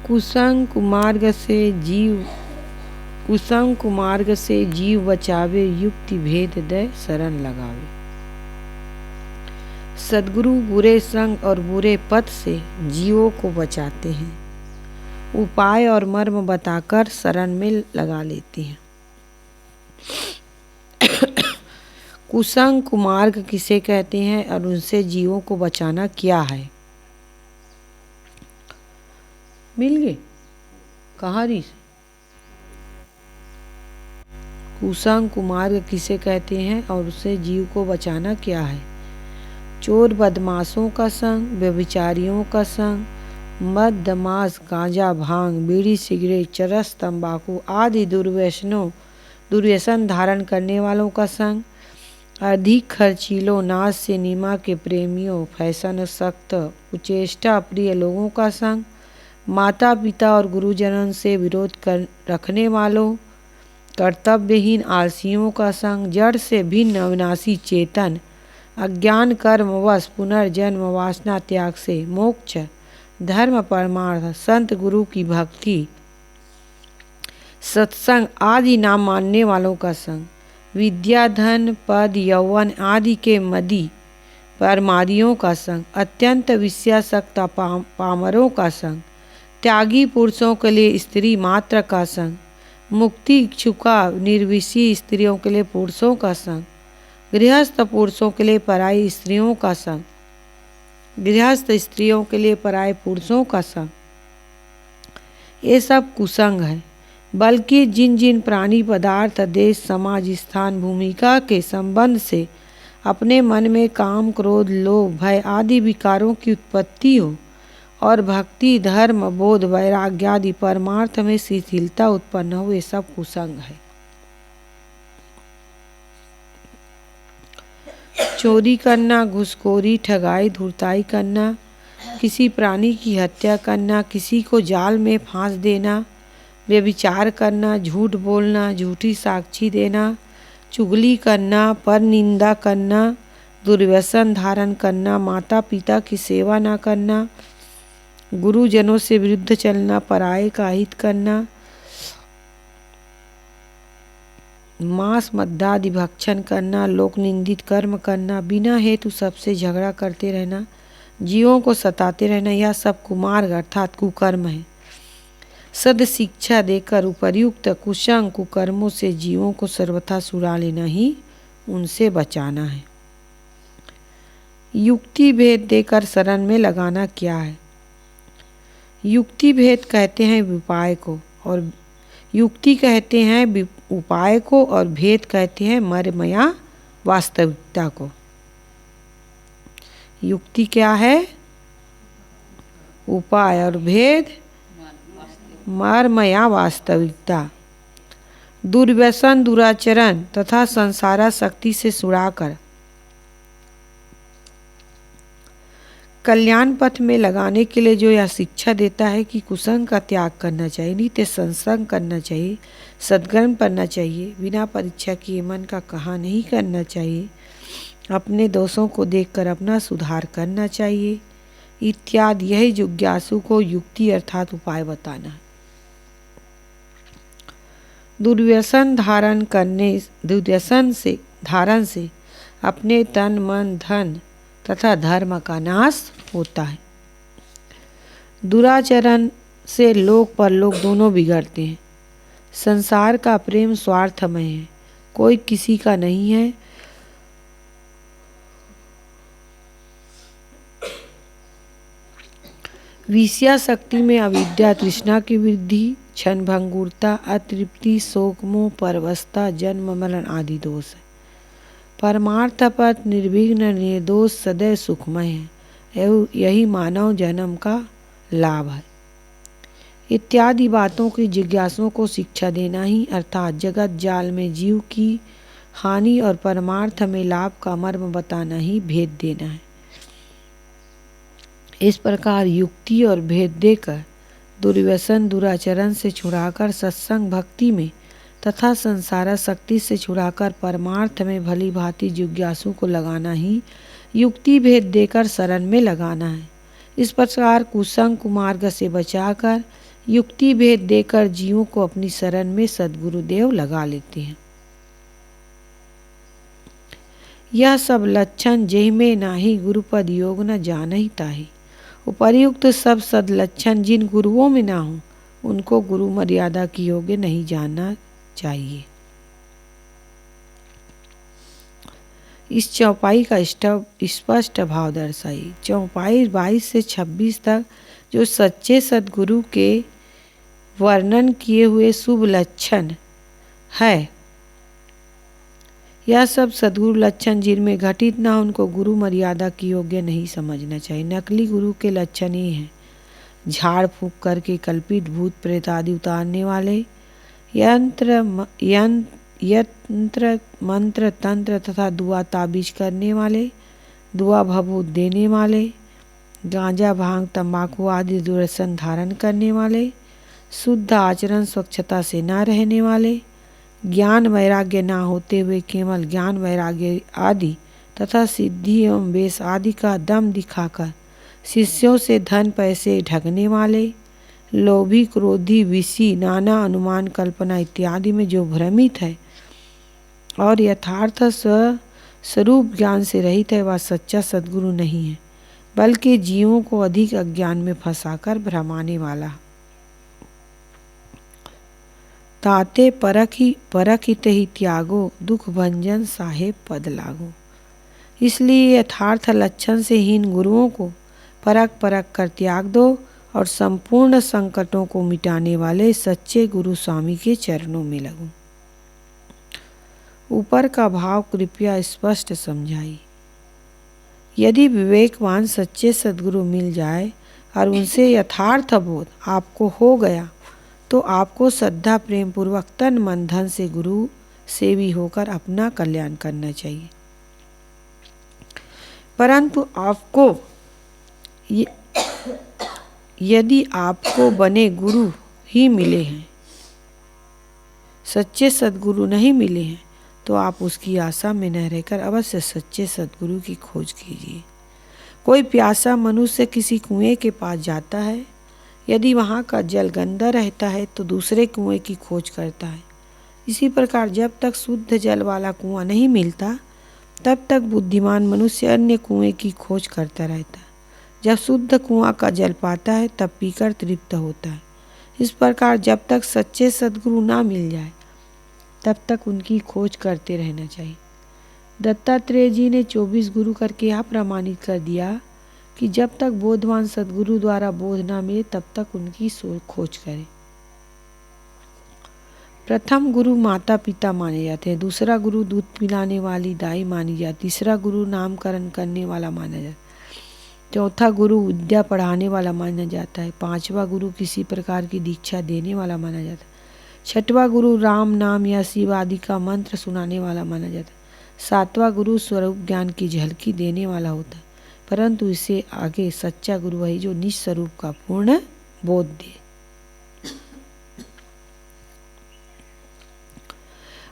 कुसंग कुमार्ग से जीव बचावे, युक्ति भेद दय शरण लगावे। सद्गुरु बुरे संग और बुरे पथ से जीवों को बचाते हैं, उपाय और मर्म बताकर शरण में लगा लेते हैं। कुसंग कुमार्ग किसे कहते हैं और उनसे जीवों को बचाना क्या है? मिल गए कहाँ रही? कुसंग कुमार्ग किसे कहते हैं और उससे जीव को बचाना क्या है? चोर बदमाशों का संग, व्यभिचारियों का संग, मद दमाश गांजा भांग बीड़ी सिगरेट चरस तंबाकू आदि दुर्व्यसन धारण करने वालों का संग, अधिक खर्चीलों नाच सिनेमा के प्रेमियों, फैशन सख्त कुचेष्टा प्रिय लोगों का संग, माता पिता और गुरुजनों से विरोध रखने वालों, कर्तव्यहीन आलसियों का संग, जड़ से भिन्न अविनाशी चेतन अज्ञान कर्मवश पुनर्जन्म वासना त्याग से मोक्ष धर्म परमार्थ संत गुरु की भक्ति सत्संग आदि नाम मानने वालों का संग, विद्या धन पद यौवन आदि के मदी परमादियों का संग, अत्यंत विषयासक्त पामरों का संग, त्यागी पुरुषों के लिए स्त्री मात्र का संग, मुक्ति इच्छुका निर्विषी स्त्रियों के लिए पुरुषों का संग, गृहस्थ पुरुषों के लिए पराई स्त्रियों का संग, गृहस्थ स्त्रियों के लिए पराये पुरुषों का संग, ये सब कुसंग है। बल्कि जिन जिन प्राणी पदार्थ देश समाज स्थान भूमिका के संबंध से अपने मन में काम क्रोध लोभ भय आदि विकारों की उत्पत्ति हो और भक्ति धर्म बोध वैराग्य आदि परमार्थ में शिथिलता उत्पन्न हो, ये सब कुसंग है। चोरी करना, घूसखोरी ठगाई धूर्ताई करना, किसी प्राणी की हत्या करना, किसी को जाल में फांस देना, व्यभिचार करना, झूठ बोलना, झूठी साक्षी देना, चुगली करना, पर निंदा करना, दुर्व्यसन धारण करना, माता पिता की सेवा न करना, गुरुजनों से विरुद्ध चलना, पराये का हित करना, मांस मद्यादि भक्षण करना, लोक निंदित कर्म करना, बिना हेतु सबसे झगड़ा करते रहना, जीवों को सताते रहना, यह सब कुमार्ग अर्थात कुकर्म है। सद शिक्षा देकर उपर्युक्त कुसंग कुकर्मों से जीवों को सर्वथा छुड़ा लेना ही उनसे बचाना है। युक्ति भेद देकर शरण में लगाना क्या है? युक्ति भेद कहते हैं उपाय को, और युक्ति कहते हैं उपाय को, और भेद कहते हैं मर्म या वास्तविकता को। युक्ति क्या है? उपाय, और भेद मर्म या वास्तविकता। दुर्व्यसन दुराचरण तथा संसारासक्ति से छुड़ाकर कल्याण पथ में लगाने के लिए जो यह शिक्षा देता है कि कुसंग का त्याग करना चाहिए, नित्य सत्संग करना चाहिए, सद्कर्म करना चाहिए, बिना परीक्षा किए मन का कहा नहीं करना चाहिए, अपने दोषों को देखकर अपना सुधार करना चाहिए इत्यादि, यही जिज्ञासु को युक्ति अर्थात उपाय बताना है। दुर्व्यसन धारण से अपने तन मन धन तथा धर्म का नाश होता है। दुराचरण से लोक परलोक दोनों बिगड़ते हैं। संसार का प्रेम स्वार्थमय है, कोई किसी का नहीं है। विषयासक्ति में अविद्या तृष्णा की वृद्धि, क्षणभंगुरता, अतृप्ति, शोक मोह, परवशता, जन्म मरण आदि दोष है। परमार्थ पथ निर्विघ्न निर्दोष सदैव सुखमय है, यही मानव जन्म का लाभ है। इत्यादि बातों की जिज्ञासुओं को शिक्षा देना ही अर्थात जगत जाल में जीव की हानि और परमार्थ में लाभ का मर्म बताना ही भेद देना है। इस प्रकार युक्ति और भेद देकर दुर्व्यसन दुराचरण से छुड़ाकर सत्संग भक्ति में तथा संसारासक्ति से छुड़ाकर परमार्थ में भली भांति जिज्ञासु को लगाना ही युक्ति भेद देकर शरण में लगाना है। इस प्रकार कुसंग कुमार्ग से बचाकर युक्ति भेद देकर जीवों को अपनी शरण में सद्गुरुदेव लगा लेते हैं। यह सब लक्षण जेहि में नाही गुरुपद योग न जानहि ताहि। उपर्युक्त सब सदलक्षण जिन गुरुओं में ना हो उनको गुरु मर्यादा की योग्य नहीं जानना चाहिए। इस चौपाई का स्पष्ट भाव दर्शाई। चौपाई 22 से 26 तक जो सच्चे सद्गुरु के वर्णन किए हुए शुभ लक्षण है, यह सब सद्गुरु लक्षण जिनमें घटित ना उनको गुरु मर्यादा की योग्य नहीं समझना चाहिए। नकली गुरु के लक्षण ये हैं: झाड़ फूंक करके कल्पित भूत प्रेत आदि उतारने वाले, यंत्र मंत्र तंत्र तथा दुआ ताबीज करने वाले, दुआ भभूत देने वाले, गांजा भांग तंबाकू आदि दुर्व्यसन धारण करने वाले, शुद्ध आचरण स्वच्छता से न रहने वाले, ज्ञान वैराग्य ना होते हुए केवल ज्ञान वैराग्य आदि तथा सिद्धि एवं वेश आदि का दम दिखाकर शिष्यों से धन पैसे ठगने वाले, लोभी क्रोधी विषी नाना अनुमान कल्पना इत्यादि में जो भ्रमित है और यथार्थ स्वरूप ज्ञान से रहित है, वह सच्चा सद्गुरु नहीं है, बल्कि जीवों को अधिक अज्ञान में फंसाकर भ्रमाने वाला। ताते परखित ही त्यागो, दुख भंजन साहेब पद लागो। इसलिए यथार्थ लक्षण से हीन गुरुओं को परख कर त्याग दो और संपूर्ण संकटों को मिटाने वाले सच्चे गुरु स्वामी के चरणों में लगो। ऊपर का भाव कृपया स्पष्ट समझाई। यदि विवेकवान सच्चे सद्गुरु मिल जाए और उनसे यथार्थ बोध आपको हो गया तो आपको श्रद्धा प्रेम पूर्वक तन मन धन से गुरु सेवी होकर अपना कल्याण करना चाहिए। परंतु आपको यदि आपको बने गुरु ही मिले हैं, सच्चे सद्गुरु नहीं मिले हैं, तो आप उसकी आशा में न रहकर अवश्य सच्चे सद्गुरु की खोज कीजिए। कोई प्यासा मनुष्य किसी कुएं के पास जाता है, यदि वहाँ का जल गंदा रहता है तो दूसरे कुएं की खोज करता है। इसी प्रकार जब तक शुद्ध जल वाला कुआं नहीं मिलता तब तक बुद्धिमान मनुष्य अन्य कुएं की खोज करता रहता है। जब शुद्ध कुआं का जल पाता है तब पीकर तृप्त होता है। इस प्रकार जब तक सच्चे सद्गुरु ना मिल जाए तब तक उनकी खोज करते रहना चाहिए। दत्तात्रेय जी ने 24 गुरु करके यह प्रमाणित कर दिया कि जब तक बोधवान सद्गुरु द्वारा बोध ना मिले तब तक उनकी खोज करें। प्रथम गुरु माता पिता माने जाते हैं, दूसरा गुरु दूध पिलाने वाली दाई मानी जाती, तीसरा गुरु नामकरण करने वाला माना जाता है, चौथा गुरु विद्या पढ़ाने वाला माना जाता है, पांचवा गुरु किसी प्रकार की दीक्षा देने वाला माना जाता है, छठवां गुरु राम नाम या शिव आदि का मंत्र सुनाने वाला माना जाता है, सातवां गुरु स्वरूप ज्ञान की झलकी देने वाला होता है। परंतु इससे आगे सच्चा गुरु वही जो निज स्वरूप का पूर्ण बोध दे।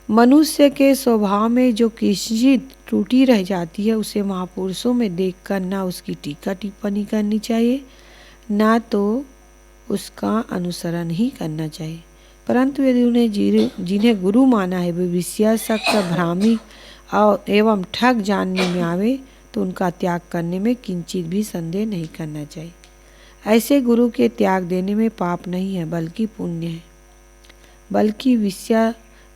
मनुष्य के स्वभाव में जो किंचित त्रुटि रह जाती है उसे महापुरुषों में देखकर ना उसकी टीका टिप्पणी करनी चाहिए, ना तो उसका अनुसरण ही करना चाहिए। परंतु यदि उन्हें जिन्हें गुरु माना है वे विषयासक्त भ्रामी और एवं ठग जानने में आवे तो उनका त्याग करने में किंचित भी संदेह नहीं करना चाहिए। ऐसे गुरु के त्याग देने में पाप नहीं है बल्कि पुण्य है। बल्कि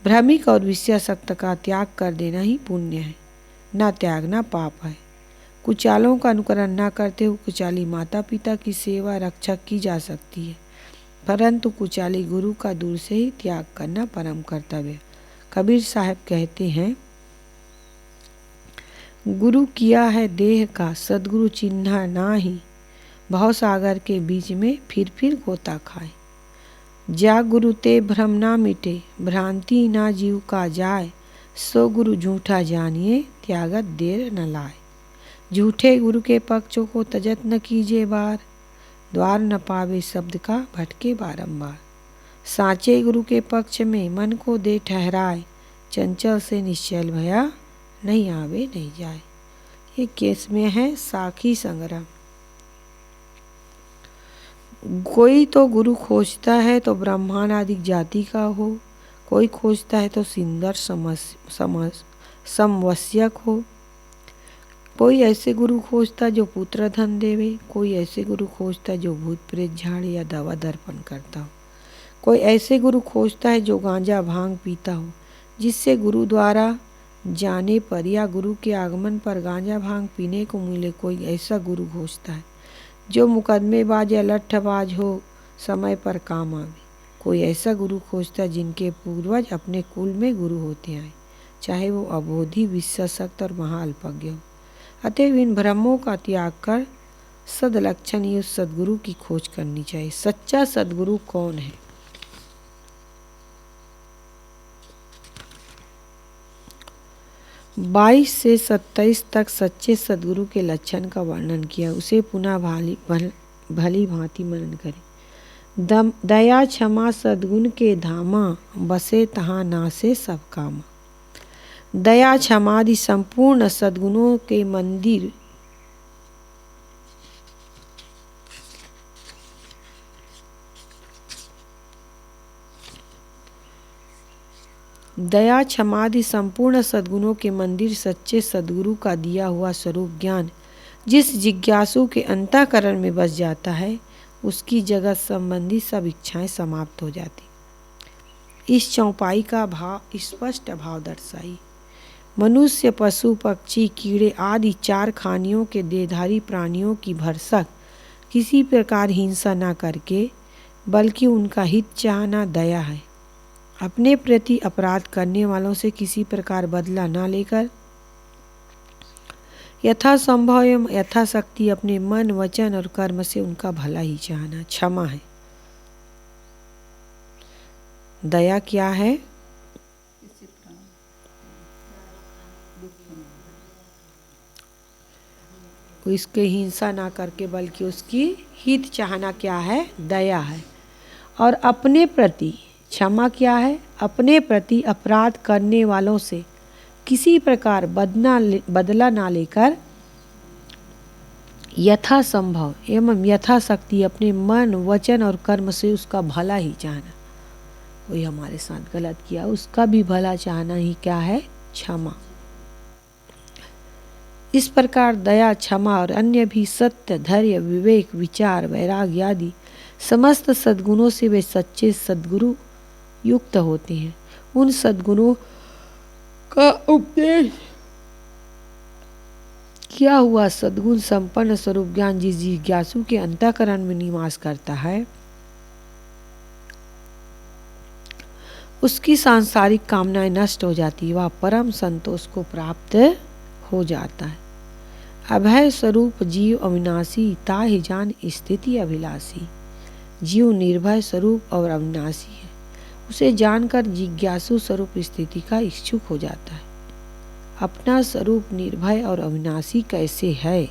भ्रमिक और विषयासक्त का त्याग कर देना ही पुण्य है, ना त्यागना पाप है। कुचालों का अनुकरण न करते हुए कुचाली माता पिता की सेवा रक्षा की जा सकती है, परंतु कुचाली गुरु का दूर से ही त्याग करना परम कर्तव्य। कबीर साहब कहते हैं, गुरु किया है देह का सद्गुरु चिन्ह नाही, भव सागर के बीच में फिर गोता खाए। जा गुरु ते भ्रम ना मिटे, भ्रांति ना जीव का जाए, सो गुरु झूठा जानिए त्यागत देर न लाए। झूठे गुरु के पक्षों को तजत न कीजिए बार, द्वार न पावे शब्द का भटके बारंबार। साचे गुरु के पक्ष में मन को दे ठहराए, चंचल से निश्चल भया नहीं आवे नहीं जाए। ये केस में है साखी संग्रह। कोई तो गुरु खोजता है तो ब्राह्मण आदि जाति का हो, कोई खोजता है तो सुंदर समवस्यक हो, कोई ऐसे गुरु खोजता जो पुत्र धन देवे, कोई ऐसे गुरु खोजता जो भूत प्रेत झाड़े या दवा दर्पण करता हो, कोई ऐसे गुरु खोजता है जो गांजा भांग पीता हो, जिससे गुरु द्वारा जाने पर या गुरु के आगमन पर गांजा भांग पीने को मिले। कोई ऐसा गुरु खोजता है जो मुकदमेबाज या लट्ठबाज हो, समय पर काम आवे। कोई ऐसा गुरु खोजता है जिनके पूर्वज अपने कुल में गुरु होते आए, चाहे वो अबोधी, विश्वशक्त और महाअल्पज्ञ हो। अतएव इन भ्रमों का त्याग कर सदलक्षण उस सदगुरु की खोज करनी चाहिए। सच्चा सदगुरु कौन है? 22 से 27 तक सच्चे सदगुरु के लक्षण का वर्णन किया, उसे पुनः भली भांति मनन करें। दया क्षमा सद्गुण के धामा, बसे तहाँ नासे सब कामा। दया क्षमादि संपूर्ण सद्गुणों के मंदिर दया क्षमादि संपूर्ण सद्गुणों के मंदिर सच्चे सद्गुरु का दिया हुआ स्वरूप ज्ञान जिस जिज्ञासु के अंतःकरण में बस जाता है, उसकी जगत संबंधी सब इच्छाएं समाप्त हो जाती। इस चौपाई का भाव स्पष्ट भाव दर्शाई। मनुष्य, पशु, पक्षी, कीड़े आदि 4 खानियों के देहधारी प्राणियों की भरसक किसी प्रकार हिंसा न करके, बल्कि उनका हित चाहना दया है। अपने प्रति अपराध करने वालों से किसी प्रकार बदला न लेकर यथासंभव एवं यथाशक्ति अपने मन, वचन और कर्म से उनका भला ही चाहना क्षमा है। दया क्या है? इसके हिंसा ना करके बल्कि उसकी हित चाहना क्या है? दया है। और अपने प्रति क्षमा क्या है? अपने प्रति अपराध करने वालों से किसी प्रकार बदला ना लेकर यथासंभव एवं यथाशक्ति अपने मन, वचन और कर्म से उसका भला ही चाहना। कोई हमारे साथ गलत किया, उसका भी भला चाहना ही क्या है? क्षमा। इस प्रकार दया, क्षमा और अन्य भी सत्य, धैर्य, विवेक, विचार, वैराग्य आदि समस्त सद्गुणों से वे सच्चे सद्गुरु युक्त होते हैं। उन सद्गुणों का उपदेश किया हुआ सद्गुण संपन्न स्वरूप ज्ञान जिस जिज्ञासु के अंतःकरण में निवास करता है, उसकी सांसारिक कामनाएं नष्ट हो जाती, वह परम संतोष को प्राप्त हो जाता है। अभय स्वरूप जीव अविनाशी, ताहि जान स्थिति अभिलाषी। जीव निर्भय स्वरूप और अविनाशी है, उसे जानकर जिज्ञासु स्वरूप स्थिति का इच्छुक हो जाता है। अपना स्वरूप निर्भय और अविनाशी कैसे है?